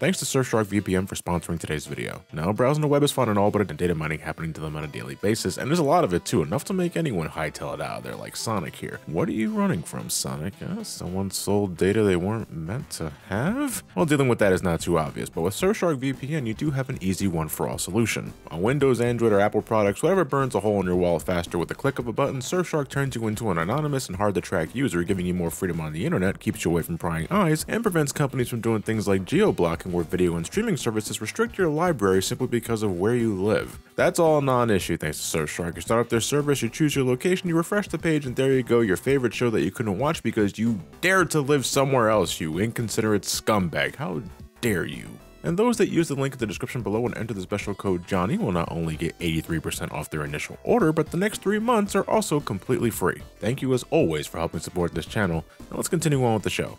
Thanks to Surfshark VPN for sponsoring today's video. Now, browsing the web is fun and all, but it's data mining happening to them on a daily basis, and there's a lot of it too, enough to make anyone hightail it out of there like Sonic here. What are you running from, Sonic? Someone sold data they weren't meant to have? Well, dealing with that is not too obvious, but with Surfshark VPN, you do have an easy one-for-all solution. On Windows, Android, or Apple products, whatever burns a hole in your wall faster with the click of a button, Surfshark turns you into an anonymous and hard-to-track user, giving you more freedom on the internet, keeps you away from prying eyes, and prevents companies from doing things like geo-blocking, where video and streaming services restrict your library simply because of where you live. That's all non-issue thanks to Surfshark. You start up their service, you choose your location, you refresh the page, and there you go, your favorite show that you couldn't watch because you dared to live somewhere else, you inconsiderate scumbag. How dare you? And those that use the link in the description below and enter the special code Johnny will not only get 83% off their initial order, but the next 3 months are also completely free. Thank you as always for helping support this channel. Now let's continue on with the show.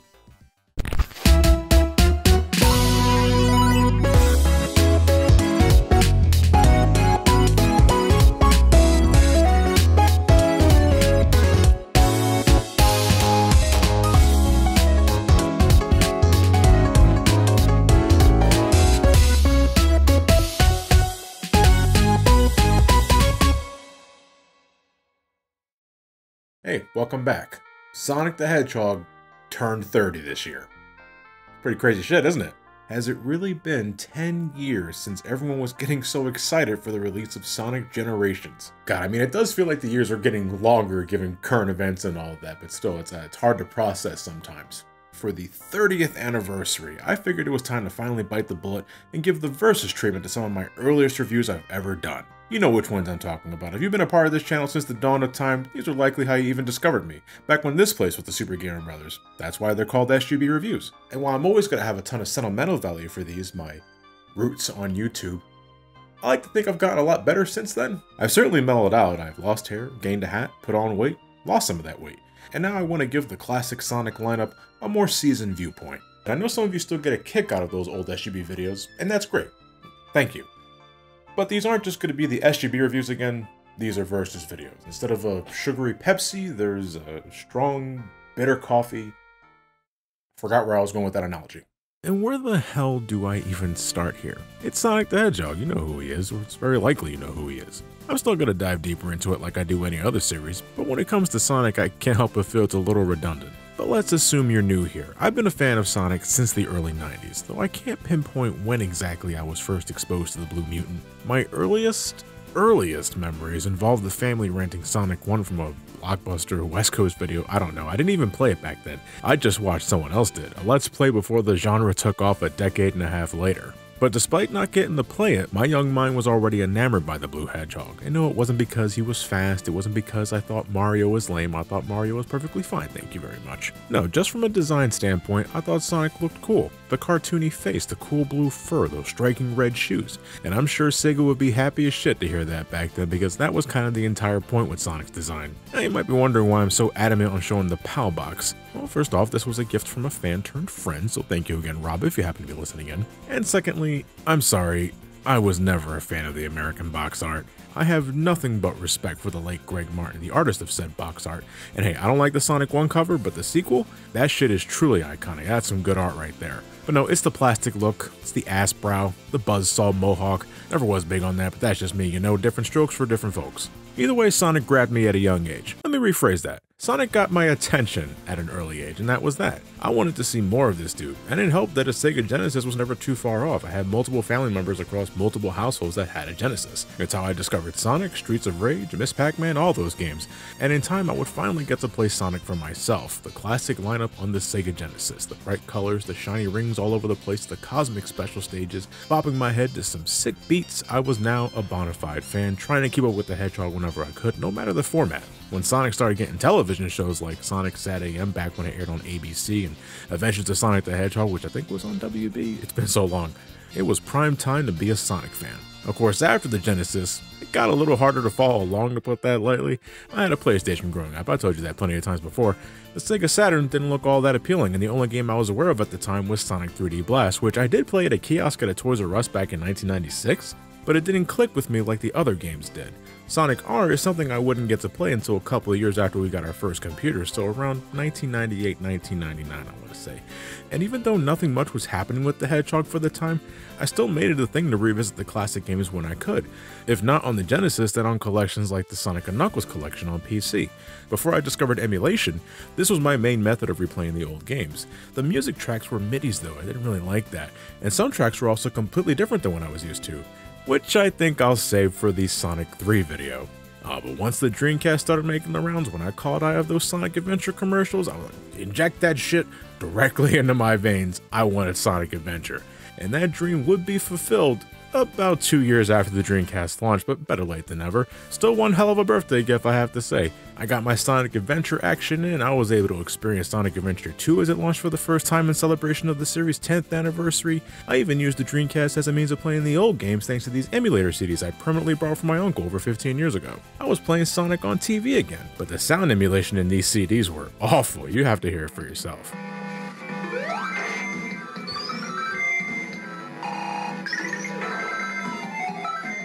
Hey, welcome back. Sonic the Hedgehog turned 30 this year. Pretty crazy shit, isn't it? Has it really been 10 years since everyone was getting so excited for the release of Sonic Generations? God, I mean, it does feel like the years are getting longer given current events and all of that, but still, it's hard to process sometimes. For the 30th anniversary, I figured it was time to finally bite the bullet and give the Versus treatment to some of my earliest reviews I've ever done. You know which ones I'm talking about. If you've been a part of this channel since the dawn of time, these are likely how you even discovered me, back when this place was the Super Gamer Brothers. That's why they're called SGB Reviews. And while I'm always going to have a ton of sentimental value for these, my roots on YouTube, I like to think I've gotten a lot better since then. I've certainly mellowed out. I've lost hair, gained a hat, put on weight, lost some of that weight. And now I want to give the classic Sonic lineup a more seasoned viewpoint. And I know some of you still get a kick out of those old SGB videos, and that's great. Thank you. But these aren't just going to be the SGB reviews again, these are Versus videos. Instead of a sugary Pepsi, there's a strong, bitter coffee. Forgot where I was going with that analogy. And where the hell do I even start here? It's Sonic the Hedgehog, you know who he is, or it's very likely you know who he is. I'm still going to dive deeper into it like I do any other series, but when it comes to Sonic, I can't help but feel it's a little redundant. But let's assume you're new here. I've been a fan of Sonic since the early 90s, though I can't pinpoint when exactly I was first exposed to the Blue Mutant. My earliest memories involved the family renting Sonic 1 from a Blockbuster West Coast video. I don't know, I didn't even play it back then. I just watched someone else did, a let's play before the genre took off a decade and a half later. But despite not getting to play it, my young mind was already enamored by the Blue Hedgehog. And no, it wasn't because he was fast, it wasn't because I thought Mario was lame, I thought Mario was perfectly fine, thank you very much. No, just from a design standpoint, I thought Sonic looked cool. The cartoony face, the cool blue fur, those striking red shoes. And I'm sure Sega would be happy as shit to hear that back then, because that was kind of the entire point with Sonic's design. Now you might be wondering why I'm so adamant on showing the PAL box. Well, first off, this was a gift from a fan turned friend, so thank you again, Rob, if you happen to be listening in. And secondly, I'm sorry, I was never a fan of the American box art. I have nothing but respect for the late Greg Martin, the artist of said box art. And hey, I don't like the Sonic 1 cover, but the sequel, that shit is truly iconic. That's some good art right there. But no, it's the plastic look, it's the ass brow, the buzzsaw mohawk. Never was big on that, but that's just me, you know, different strokes for different folks. Either way, Sonic grabbed me at a young age. Let me rephrase that. Sonic got my attention at an early age, and that was that. I wanted to see more of this dude, and it helped that a Sega Genesis was never too far off. I had multiple family members across multiple households that had a Genesis. It's how I discovered Sonic, Streets of Rage, Miss Pac-Man, all those games. And in time, I would finally get to play Sonic for myself. The classic lineup on the Sega Genesis. The bright colors, the shiny rings all over the place, the cosmic special stages, bopping my head to some sick beats. I was now a bona fide fan, trying to keep up with the Hedgehog whenever I could, no matter the format. When Sonic started getting television shows like Sonic Sat AM back when it aired on ABC, and Adventures of Sonic the Hedgehog, which I think was on WB, it's been so long, it was prime time to be a Sonic fan. Of course, after the Genesis, it got a little harder to follow along, to put that lightly. I had a PlayStation growing up, I told you that plenty of times before. The Sega Saturn didn't look all that appealing, and the only game I was aware of at the time was Sonic 3D Blast, which I did play at a kiosk at a Toys R Us back in 1996. but it didn't click with me like the other games did. Sonic R is something I wouldn't get to play until a couple of years after we got our first computer, so around 1998, 1999 I want to say. And even though nothing much was happening with the Hedgehog for the time, I still made it a thing to revisit the classic games when I could. If not on the Genesis, then on collections like the Sonic & Knuckles collection on PC. Before I discovered emulation, this was my main method of replaying the old games. The music tracks were MIDIs though, I didn't really like that, and some tracks were also completely different than what I was used to, which I think I'll save for the Sonic 3 video. But once the Dreamcast started making the rounds, when I caught eye of those Sonic Adventure commercials, I would inject that shit directly into my veins. I wanted Sonic Adventure, and that dream would be fulfilled about 2 years after the Dreamcast launch, but better late than never. Still one hell of a birthday gift, I have to say. I got my Sonic Adventure action in. I was able to experience Sonic Adventure 2 as it launched for the first time in celebration of the series' 10th anniversary. I even used the Dreamcast as a means of playing the old games thanks to these emulator CDs I permanently borrowed from my uncle over 15 years ago. I was playing Sonic on TV again, but the sound emulation in these CDs were awful. You have to hear it for yourself.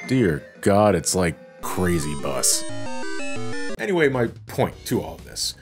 Dear God, it's like Crazy Bus. Anyway, my point to all of this.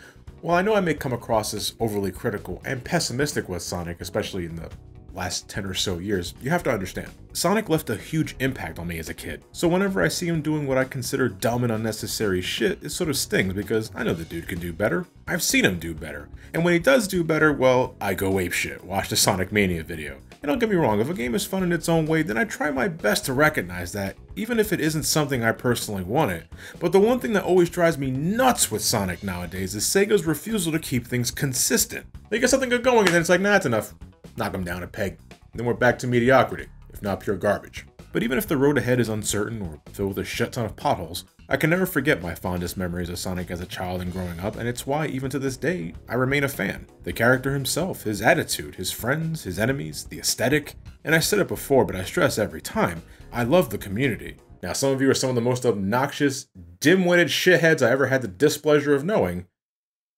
While I know I may come across as overly critical and pessimistic with Sonic, especially in the last 10 or so years, you have to understand, Sonic left a huge impact on me as a kid. So whenever I see him doing what I consider dumb and unnecessary shit, it sort of stings because I know the dude can do better. I've seen him do better. And when he does do better, well, I go apeshit. Watch the Sonic Mania video. And don't get me wrong, if a game is fun in its own way, then I try my best to recognize that, even if it isn't something I personally wanted. But the one thing that always drives me nuts with Sonic nowadays is Sega's refusal to keep things consistent. They get something good going and then it's like, nah, it's enough. Knock them down a peg. Then we're back to mediocrity, if not pure garbage. But even if the road ahead is uncertain or filled with a shit ton of potholes, I can never forget my fondest memories of Sonic as a child and growing up, and it's why, even to this day, I remain a fan. The character himself, his attitude, his friends, his enemies, the aesthetic, and I said it before, but I stress every time, I love the community. Now, some of you are some of the most obnoxious, dim-witted shitheads I ever had the displeasure of knowing,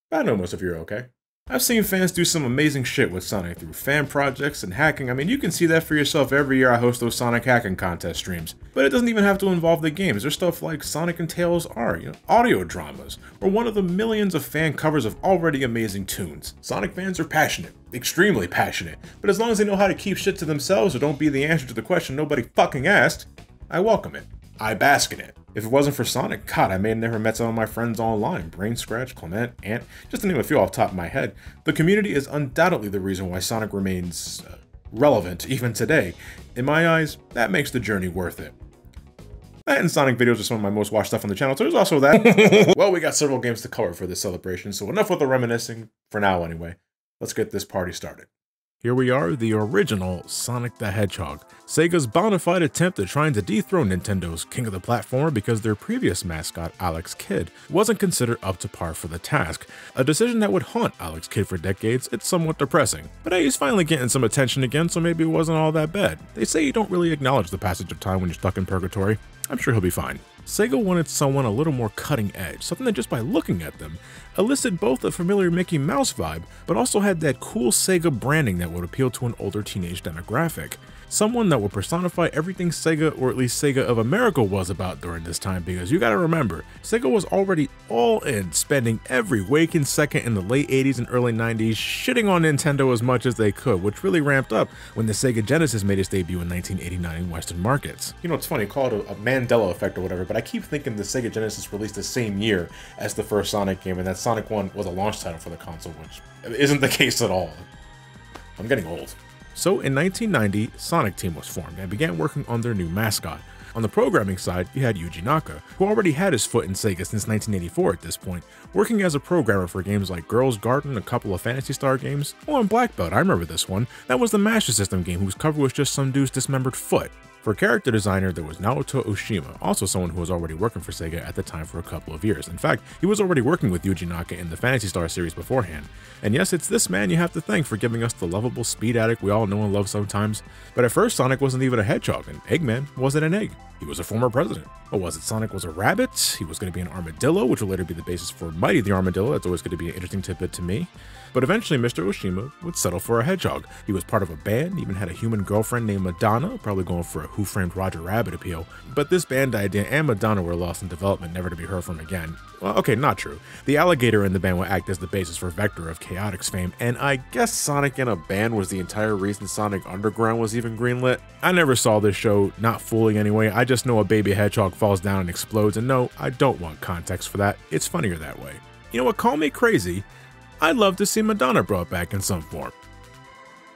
but I know most of you are okay. I've seen fans do some amazing shit with Sonic through fan projects and hacking. I mean, you can see that for yourself every year I host those Sonic hacking contest streams. But it doesn't even have to involve the games. There's stuff like Sonic and Tails are, audio dramas, or one of the millions of fan covers of already amazing tunes. Sonic fans are passionate, extremely passionate, but as long as they know how to keep shit to themselves or don't be the answer to the question nobody fucking asked, I welcome it. I bask in it. If it wasn't for Sonic, God, I may have never met some of my friends online. Brain Scratch, Clement, Ant, just to name a few off the top of my head. The community is undoubtedly the reason why Sonic remains relevant even today. In my eyes, that makes the journey worth it. That and Sonic videos are some of my most watched stuff on the channel, so there's also that. Well, we got several games to cover for this celebration, so enough with the reminiscing, for now anyway. Let's get this party started. Here we are, the original Sonic the Hedgehog, Sega's bona fide attempt at trying to dethrone Nintendo's king of the platformer because their previous mascot, Alex Kidd, wasn't considered up to par for the task. A decision that would haunt Alex Kidd for decades. It's somewhat depressing. But hey, he's finally getting some attention again, so maybe it wasn't all that bad. They say you don't really acknowledge the passage of time when you're stuck in purgatory. I'm sure he'll be fine. Sega wanted someone a little more cutting edge, something that just by looking at them, elicited both a familiar Mickey Mouse vibe, but also had that cool Sega branding that would appeal to an older teenage demographic. Someone that would personify everything Sega, or at least Sega of America, was about during this time, because you gotta remember, Sega was already all in, spending every waking second in the late 80s and early 90s shitting on Nintendo as much as they could, which really ramped up when the Sega Genesis made its debut in 1989 in Western markets. You know, it's funny, call it a Mandela effect or whatever, but I keep thinking the Sega Genesis released the same year as the first Sonic game, and that Sonic 1 was a launch title for the console, which isn't the case at all. I'm getting old. So in 1990, Sonic Team was formed and began working on their new mascot. On the programming side, you had Yuji Naka, who already had his foot in Sega since 1984 at this point, working as a programmer for games like Girls Garden, a couple of Phantasy Star games. Oh, and Black Belt, I remember this one. That was the Master System game whose cover was just some dude's dismembered foot. For character designer, there was Naoto Oshima, also someone who was already working for Sega at the time for a couple of years. In fact, he was already working with Yuji Naka in the Phantasy Star series beforehand. And yes, it's this man you have to thank for giving us the lovable speed addict we all know and love sometimes. But at first, Sonic wasn't even a hedgehog, and Eggman wasn't an egg. He was a former president. What was it? Sonic was a rabbit. He was going to be an armadillo, which would later be the basis for Mighty the Armadillo. That's always going to be an interesting tidbit to me. But eventually, Mr. Oshima would settle for a hedgehog. He was part of a band, even had a human girlfriend named Madonna, probably going for a Who Framed Roger Rabbit appeal. But this band idea and Madonna were lost in development, never to be heard from again. Well, okay, not true. The alligator in the band would act as the basis for Vector of Chaotix's fame, and I guess Sonic in a band was the entire reason Sonic Underground was even greenlit. I never saw this show, not fully anyway. I just know a baby hedgehog falls down and explodes, and no, I don't want context for that. It's funnier that way. You know what, call me crazy, I'd love to see Madonna brought back in some form.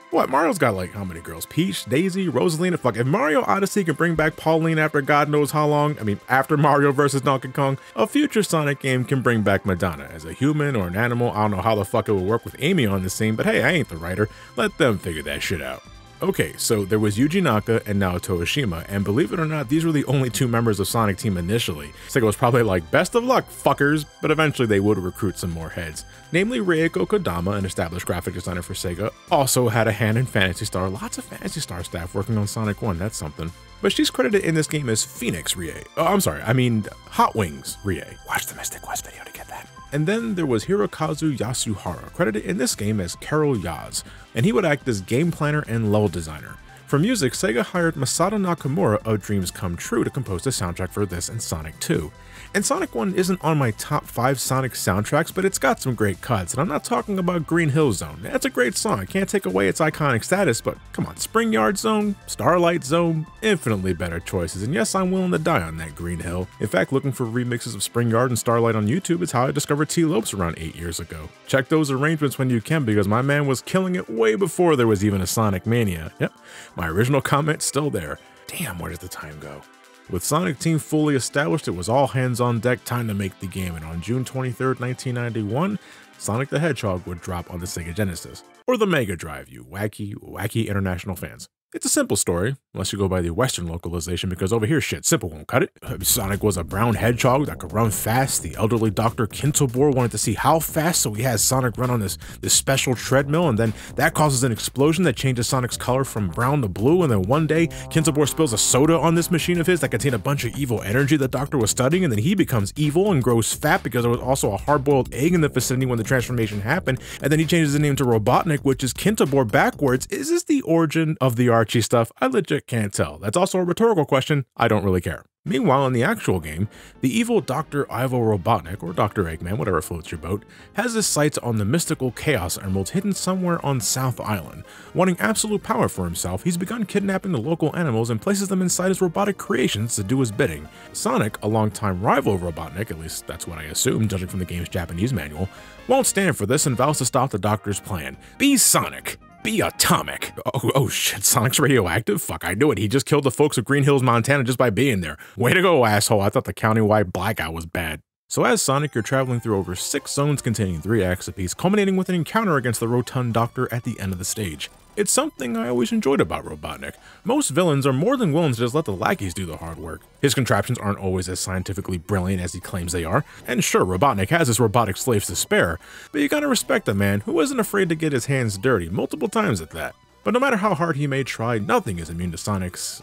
What, Mario's got like how many girls? Peach, Daisy, Rosalina, fuck, if Mario Odyssey can bring back Pauline after God knows how long, I mean after Mario vs. Donkey Kong, a future Sonic game can bring back Madonna as a human or an animal. I don't know how the fuck it would work with Amy on the scene, but hey, I ain't the writer, let them figure that shit out. Okay, so there was Yuji Naka and Naoto Oshima, and believe it or not, these were the only two members of Sonic Team initially. Sega was probably like, best of luck, fuckers, but eventually they would recruit some more heads. Namely, Reiko Kodama, an established graphic designer for Sega, also had a hand in Phantasy Star. Lots of Phantasy Star staff working on Sonic 1, that's something. But she's credited in this game as Phoenix Rie. Oh, I'm sorry, I mean Hot Wings Rie. Watch the Mystic Quest video to get that. And then there was Hirokazu Yasuhara, credited in this game as Carol Yaz, and he would act as game planner and level designer. For music, Sega hired Masato Nakamura of Dreams Come True to compose the soundtrack for this and Sonic 2. And Sonic 1 isn't on my top 5 Sonic soundtracks, but it's got some great cuts, and I'm not talking about Green Hill Zone. That's a great song, I can't take away its iconic status, but come on, Spring Yard Zone, Starlight Zone, infinitely better choices, and yes, I'm willing to die on that Green Hill. In fact, looking for remixes of Spring Yard and Starlight on YouTube is how I discovered T-Lopes around 8 years ago. Check those arrangements when you can, because my man was killing it way before there was even a Sonic Mania. Yep, my original comment's still there. Damn, where does the time go? With Sonic Team fully established, it was all hands on deck, time to make the game, and on June 23rd, 1991, Sonic the Hedgehog would drop on the Sega Genesis, or the Mega Drive, you wacky international fans. It's a simple story, unless you go by the Western localization, because over here shit simple won't cut it. Sonic was a brown hedgehog that could run fast. The elderly Dr. Kintobor wanted to see how fast, so he has Sonic run on this special treadmill, and then that causes an explosion that changes Sonic's color from brown to blue, and then one day, Kintobor spills a soda on this machine of his that contained a bunch of evil energy the Doctor was studying, and then he becomes evil and grows fat because there was also a hard-boiled egg in the vicinity when the transformation happened, and then he changes his name to Robotnik, which is Kintobor backwards. Is this the origin of the Archie stuff? I legit can't tell. That's also a rhetorical question. I don't really care. Meanwhile, in the actual game, the evil Dr. Ivo Robotnik, or Dr. Eggman, whatever floats your boat, has his sights on the mystical Chaos Emeralds hidden somewhere on South Island. Wanting absolute power for himself, he's begun kidnapping the local animals and places them inside his robotic creations to do his bidding. Sonic, a longtime rival of Robotnik, at least that's what I assume, judging from the game's Japanese manual, won't stand for this and vows to stop the Doctor's plan. Be Sonic! Be atomic. Oh shit, Sonic's radioactive? Fuck, I knew it. He just killed the folks of Green Hills, Montana just by being there. Way to go, asshole. I thought the countywide blackout was bad. So as Sonic, you're traveling through over 6 zones containing 3 acts apiece, culminating with an encounter against the Rotund Doctor at the end of the stage. It's something I always enjoyed about Robotnik. Most villains are more than willing to just let the lackeys do the hard work. His contraptions aren't always as scientifically brilliant as he claims they are, and sure, Robotnik has his robotic slaves to spare, but you gotta respect a man who isn't afraid to get his hands dirty, multiple times at that. But no matter how hard he may try, nothing is immune to Sonic's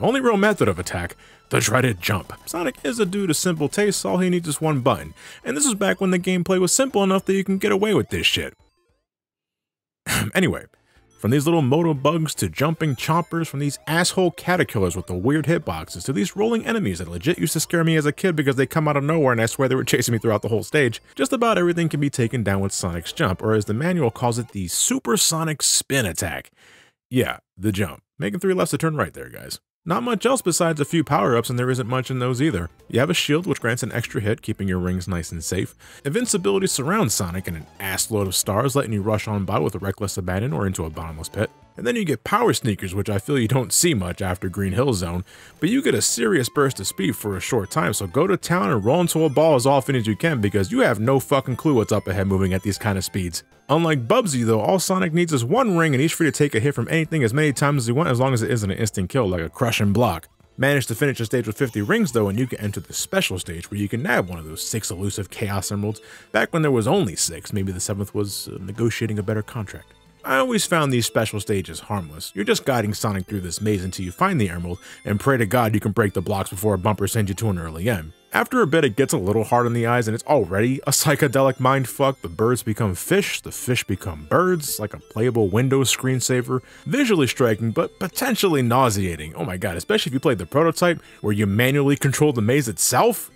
only real method of attack, the dreaded jump. Sonic is a dude of simple tastes, all he needs is one button, and this was back when the gameplay was simple enough that you can get away with this shit. Anyway, from these little moto bugs to jumping chompers, from these asshole caterpillars with the weird hitboxes to these rolling enemies that legit used to scare me as a kid because they come out of nowhere and I swear they were chasing me throughout the whole stage, just about everything can be taken down with Sonic's jump, or as the manual calls it, the supersonic spin attack. Yeah, the jump. Making 3 lefts to turn right there, guys. Not much else besides a few power-ups, and there isn't much in those either. You have a shield which grants an extra hit, keeping your rings nice and safe. Invincibility surrounds Sonic and an assload of stars, letting you rush on by with a reckless abandon or into a bottomless pit. And then you get power sneakers, which I feel you don't see much after Green Hill Zone, but you get a serious burst of speed for a short time, so go to town and roll into a ball as often as you can because you have no fucking clue what's up ahead moving at these kind of speeds. Unlike Bubsy though, all Sonic needs is 1 ring and he's free to take a hit from anything as many times as you want as long as it isn't an instant kill like a crushing block. Manage to finish the stage with 50 rings though and you can enter the special stage where you can nab one of those 6 elusive Chaos Emeralds back when there was only 6, maybe the 7th was negotiating a better contract. I always found these special stages harmless. You're just guiding Sonic through this maze until you find the emerald, and pray to God you can break the blocks before a bumper sends you to an early end. After a bit, it gets a little hard on the eyes, and it's already a psychedelic mindfuck. The birds become fish, the fish become birds, like a playable Windows screensaver. Visually striking, but potentially nauseating. Oh my god, especially if you played the prototype, where you manually control the maze itself?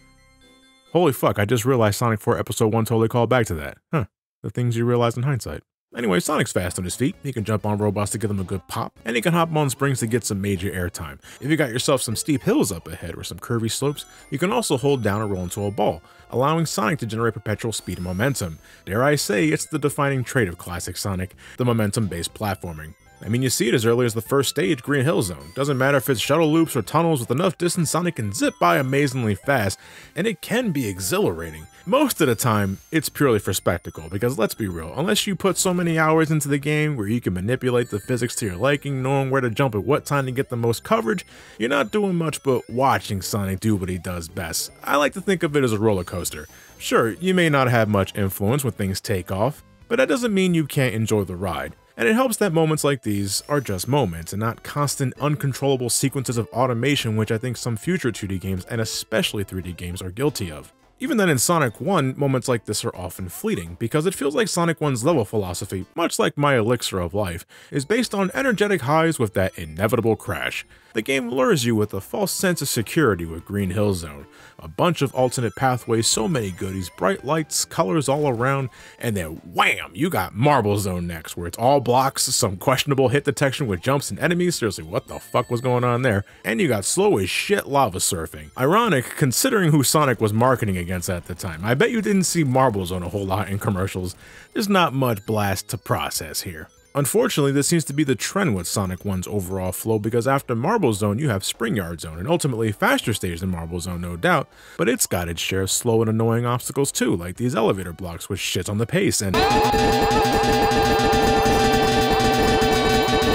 Holy fuck, I just realized Sonic 4 Episode 1 totally called back to that. Huh, the things you realize in hindsight. Anyway, Sonic's fast on his feet, he can jump on robots to give them a good pop, and he can hop on springs to get some major airtime. If you got yourself some steep hills up ahead or some curvy slopes, you can also hold down or roll into a ball, allowing Sonic to generate perpetual speed and momentum. Dare I say, it's the defining trait of classic Sonic, the momentum-based platforming. I mean, you see it as early as the first stage, Green Hill Zone. Doesn't matter if it's shuttle loops or tunnels, with enough distance, Sonic can zip by amazingly fast, and it can be exhilarating. Most of the time, it's purely for spectacle, because let's be real, unless you put so many hours into the game where you can manipulate the physics to your liking, knowing where to jump at what time to get the most coverage, you're not doing much but watching Sonic do what he does best. I like to think of it as a roller coaster. Sure, you may not have much influence when things take off, but that doesn't mean you can't enjoy the ride. And it helps that moments like these are just moments and not constant uncontrollable sequences of automation, which I think some future 2D games and especially 3D games are guilty of. Even then in Sonic 1, moments like this are often fleeting, because it feels like Sonic 1's level philosophy, much like my elixir of life, is based on energetic highs with that inevitable crash. The game lures you with a false sense of security with Green Hill Zone, a bunch of alternate pathways, so many goodies, bright lights, colors all around, and then wham, you got Marble Zone next, where it's all blocks, some questionable hit detection with jumps and enemies, seriously what the fuck was going on there, and you got slow as shit lava surfing. Ironic, considering who Sonic was marketing against at the time. I bet you didn't see Marble Zone a whole lot in commercials. There's not much blast to process here. Unfortunately, this seems to be the trend with Sonic 1's overall flow, because after Marble Zone you have Spring Yard Zone, an ultimately faster stage than Marble Zone, no doubt, but it's got its share of slow and annoying obstacles too, like these elevator blocks which shits on the pace, and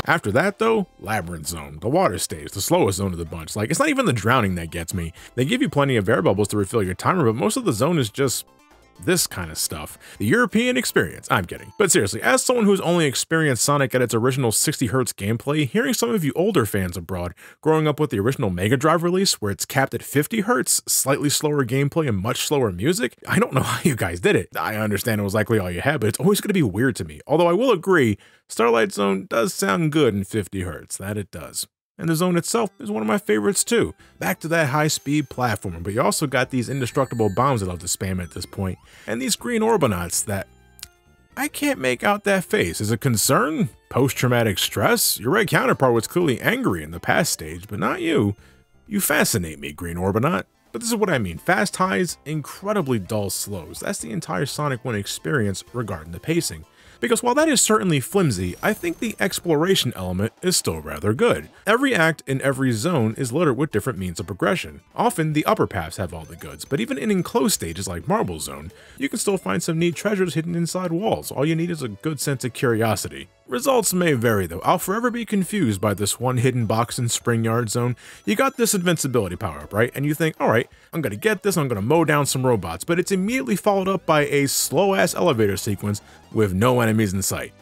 after that though, Labyrinth Zone, the water stage, the slowest zone of the bunch. Like, it's not even the drowning that gets me. They give you plenty of air bubbles to refill your timer, but most of the zone is just this kind of stuff. The European experience. I'm kidding. But seriously, as someone who's only experienced Sonic at its original 60Hz gameplay, hearing some of you older fans abroad growing up with the original Mega Drive release where it's capped at 50Hz, slightly slower gameplay and much slower music, I don't know how you guys did it. I understand it was likely all you had, but it's always going to be weird to me. Although I will agree, Starlight Zone does sound good in 50Hz, that it does. And the zone itself is one of my favorites too. Back to that high-speed platformer, but you also got these indestructible bombs that I'll just spam at this point, and these green Orbonauts that I can't make out that face. Is it concern? Post-traumatic stress? Your red counterpart was clearly angry in the past stage, but not you. You fascinate me, Green Orbonaut. But this is what I mean. Fast highs, incredibly dull slows. That's the entire Sonic 1 experience regarding the pacing. Because while that is certainly flimsy, I think the exploration element is still rather good. Every act in every zone is littered with different means of progression. Often, the upper paths have all the goods, but even in enclosed stages like Marble Zone, you can still find some neat treasures hidden inside walls. All you need is a good sense of curiosity. Results may vary though. I'll forever be confused by this one hidden box in Spring Yard Zone. You got this invincibility power-up, right? And you think, alright, I'm gonna get this, I'm gonna mow down some robots, but it's immediately followed up by a slow-ass elevator sequence with no enemies in sight.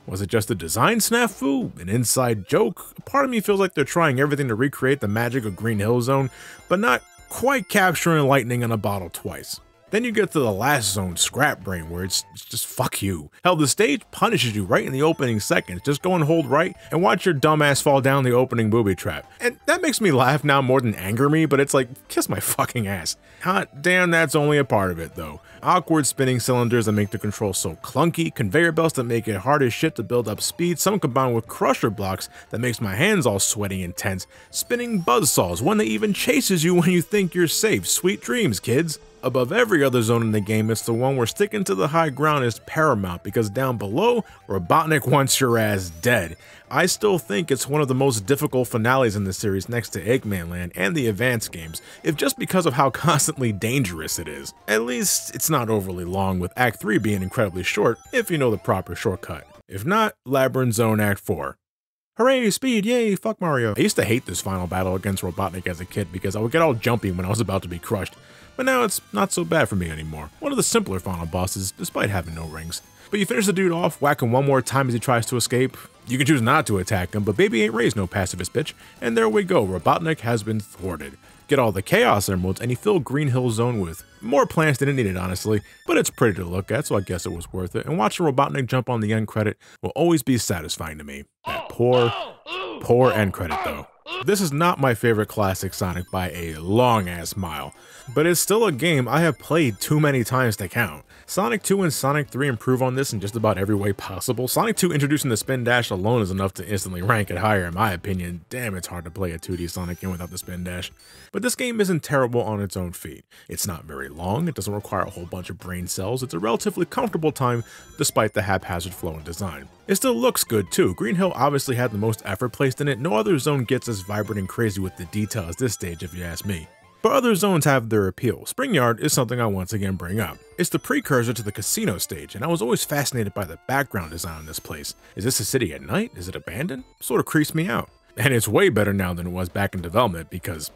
Was it just a design snafu? An inside joke? Part of me feels like they're trying everything to recreate the magic of Green Hill Zone, but not quite capturing lightning in a bottle twice. Then you get to the last zone, Scrap Brain, where it's just fuck you. Hell, the stage punishes you right in the opening seconds. Just go and hold right and watch your dumbass fall down the opening booby trap. And that makes me laugh now more than anger me, but it's like, kiss my fucking ass. Hot damn, that's only a part of it though. Awkward spinning cylinders that make the control so clunky, conveyor belts that make it hard as shit to build up speed, some combined with crusher blocks that makes my hands all sweaty and tense, spinning buzzsaws, one that even chases you when you think you're safe. Sweet dreams, kids. Above every other zone in the game, it's the one where sticking to the high ground is paramount, because down below, Robotnik wants your ass dead. I still think it's one of the most difficult finales in the series next to Eggman Land and the Advance games, if just because of how constantly dangerous it is. At least, it's not overly long, with Act 3 being incredibly short, if you know the proper shortcut. If not, Labyrinth Zone Act 4. Hooray, speed, yay, fuck Mario. I used to hate this final battle against Robotnik as a kid because I would get all jumpy when I was about to be crushed. But now it's not so bad for me anymore. One of the simpler final bosses, despite having no rings. But you finish the dude off, whack him one more time as he tries to escape. You can choose not to attack him, but baby ain't raised no pacifist bitch. And there we go, Robotnik has been thwarted. Get all the Chaos Emeralds, and he filled Green Hill Zone with more plants than it needed, honestly, but it's pretty to look at, so I guess it was worth it. And watching Robotnik jump on the end credit will always be satisfying to me. That poor end credit, though. This is not my favorite classic Sonic by a long-ass mile, but it's still a game I have played too many times to count. Sonic 2 and Sonic 3 improve on this in just about every way possible. Sonic 2 introducing the spin dash alone is enough to instantly rank it higher in my opinion. Damn, it's hard to play a 2D Sonic game without the spin dash. But this game isn't terrible on its own feet. It's not very long, it doesn't require a whole bunch of brain cells, it's a relatively comfortable time despite the haphazard flow and design. It still looks good too. Green Hill obviously had the most effort placed in it. No other zone gets as vibrant and crazy with the detail as this stage if you ask me. But other zones have their appeal. Spring Yard is something I once again bring up. It's the precursor to the casino stage, and I was always fascinated by the background design on this place. Is this a city at night? Is it abandoned? Sort of creeps me out. And it's way better now than it was back in development because,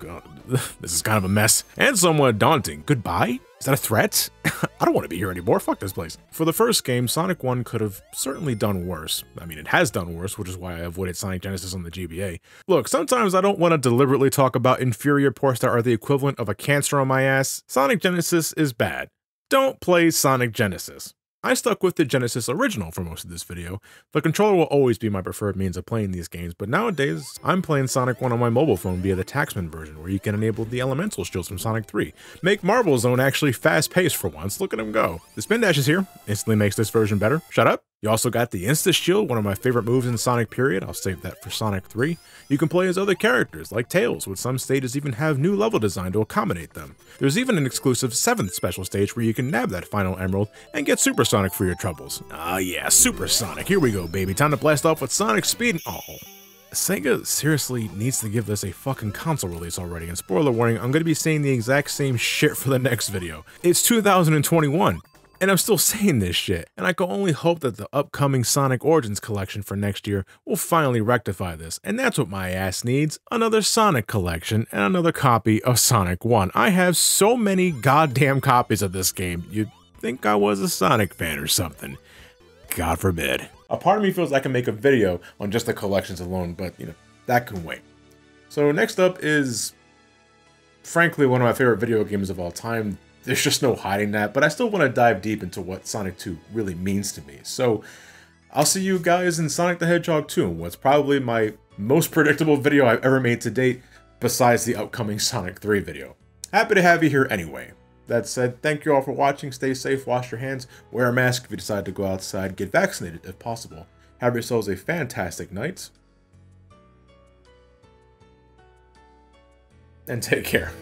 God, this is kind of a mess and somewhat daunting. Goodbye? Is that a threat? I don't want to be here anymore. Fuck this place. For the first game, Sonic 1 could have certainly done worse. I mean, it has done worse, which is why I avoided Sonic Genesis on the GBA. Look, sometimes I don't want to deliberately talk about inferior ports that are the equivalent of a cancer on my ass. Sonic Genesis is bad. Don't play Sonic Genesis. I stuck with the Genesis original for most of this video. The controller will always be my preferred means of playing these games, but nowadays, I'm playing Sonic 1 on my mobile phone via the Taxman version, where you can enable the elemental shields from Sonic 3. Make Marble Zone actually fast-paced for once, look at him go. The spin dash is here, instantly makes this version better. Shut up. You also got the Insta Shield, one of my favorite moves in Sonic period. I'll save that for Sonic 3. You can play as other characters, like Tails, with some stages even have new level design to accommodate them. There's even an exclusive 7th special stage where you can nab that final emerald and get Super Sonic for your troubles. Ah yeah, Super Sonic, here we go baby, time to blast off with Sonic Speed. Oh, Sega seriously needs to give this a fucking console release already, and spoiler warning, I'm gonna be saying the exact same shit for the next video. It's 2021. And I'm still saying this shit, and I can only hope that the upcoming Sonic Origins collection for next year will finally rectify this, and that's what my ass needs, another Sonic collection and another copy of Sonic 1. I have so many goddamn copies of this game, you'd think I was a Sonic fan or something. God forbid. A part of me feels I can make a video on just the collections alone, but you know, that can wait. So next up is, frankly, one of my favorite video games of all time. There's just no hiding that, but I still want to dive deep into what Sonic 2 really means to me. So I'll see you guys in Sonic the Hedgehog 2, what's probably my most predictable video I've ever made to date, besides the upcoming Sonic 3 video. Happy to have you here anyway. That said, thank you all for watching, stay safe, wash your hands, wear a mask if you decide to go outside, get vaccinated if possible. Have yourselves a fantastic night, and take care.